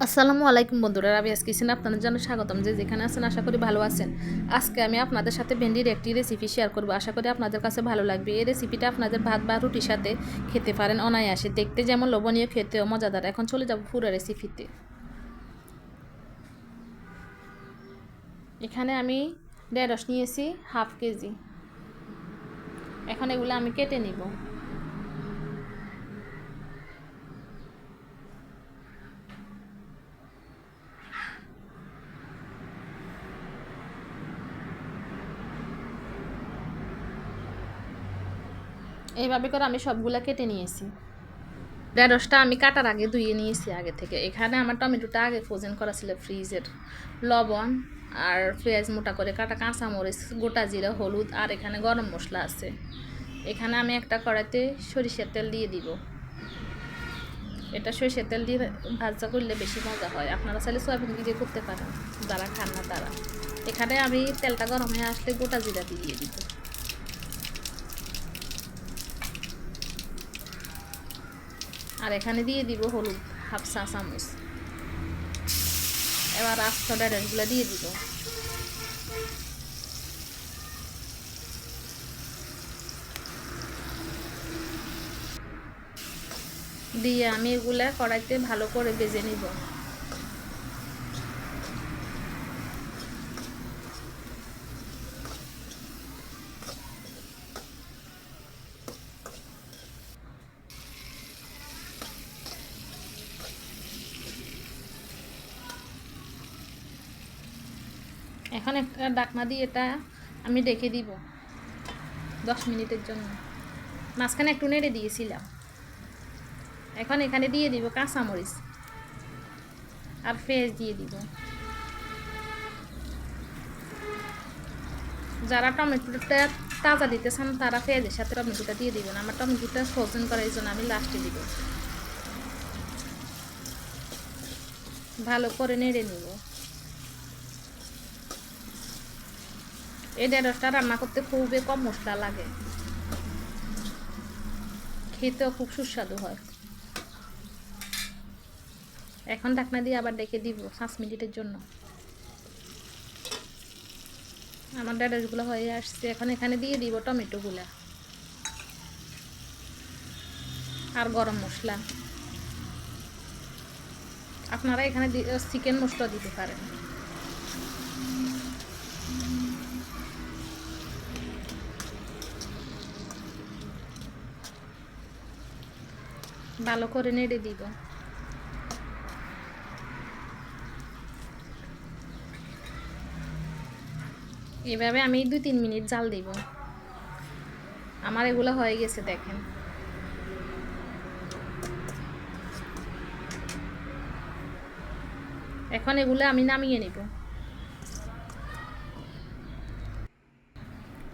আসসালামু আলাইকুম বন্ধুরা, রাবিয়াস কিচেনে আপনাদের জন্য স্বাগতম। যেখানে আছেন আশা করি ভালো আছেন। আজকে আমি আপনাদের সাথে ভেন্ডির একটি রেসিপি শেয়ার করব। আশা করি আপনাদের কাছে ভালো লাগবে। এই রেসিপিটা আপনাদের ভাত বা রুটির সাথে খেতে পারেন অনায়াসে। দেখতে যেমন লোভনীয়, খেতেও মজাদার। এখন চলে যাব পুরো রেসিপিতে। এখানে আমি ঢেঁড়স নিয়েছি হাফ কেজি। এখন এগুলো আমি কেটে নিব। এইভাবে করে আমি সবগুলা কেটে নিয়েছি। ঢেঁড়সটা আমি কাটার আগে ধুয়ে নিয়েছি আগে থেকে। এখানে আমার টমেটোটা আগে ফ্রোজেন করা ছিল ফ্রিজের। লবণ আর পেঁয়াজ মোটা করে কাটা, কাঁচামরিচ, গোটা জিরা, হলুদ আর এখানে গরম মশলা আছে। এখানে আমি একটা কড়াইতে সরিষার তেল দিয়ে দিব। এটা সরিষার তেল দিয়ে ভাজা করলে বেশি মজা হয়। আপনারা চাইলে সয়াবিন দিয়ে করতে পারেন, যারা খান না তারা। এখানে আমি তেলটা গরম হয়ে আসলে গোটা জিরা দিয়ে দিব। আর এখানে দিয়ে দিব হলুদ হাফ চা চামচ। এবার আস্ত ঢেঁড়সগুলো দিয়ে দিব। দিয়ে আমি এগুলা কড়াইতে ভালো করে ভেজে নিব। এখন একটা ঢাকনা দিয়ে এটা আমি ঢেকে দিব 10 মিনিটের জন্য। মাঝখানে একটু নেড়ে দিয়েছিলাম। এখন এখানে দিয়ে দিব কাঁচামরিচ আর পেঁয়াজ দিয়ে দিব। যারা টমেটোটা তাজা দিতে চান তারা পেঁয়াজের সাথে টমেটোটা দিয়ে দিবেন। আমার টমেটোটা ফ্রোজেন করার জন্য আমি লাস্টে দিব। ভালো করে নেড়ে নিব। এই ঢেঁড়সটা রান্না করতে খুবই কম মশলা লাগে, খেতেও খুব সুস্বাদু হয়। এখন ঢাকনা দিয়ে আবার ডেকে দিব 5 মিনিটের জন্য। আমার ঢেঁড়সগুলো হয়ে আসছে। এখন এখানে দিয়ে দিব টমেটোগুলা আর গরম মশলা। আপনারা এখানে চিকেন মশলা দিতে পারেন। ভালো করে নেড়ে দিব। এভাবে আমি 2-3 মিনিট জাল দিব। আমার এগুলো হয়ে গেছে দেখেন। এখন এগুলো আমি নামিয়ে নিব।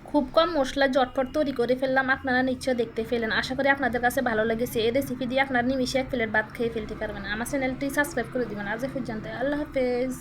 খুব কম মশলা ঝটপট তৈরি করে ফেললাম। আপনারা নিশ্চয় দেখতে ফেলেন। আশা করি আপনাদের কাছে ভালো লেগেছে। এই রেসিপি দিয়ে আপনার নিমিশে 1 প্লেট ভাত খেয়ে ফেলতে পারবেন। আমার চ্যানেলটি সাবস্ক্রাইব করে দিবেন। আজ পর্যন্ত, আল্লাহ হাফেজ।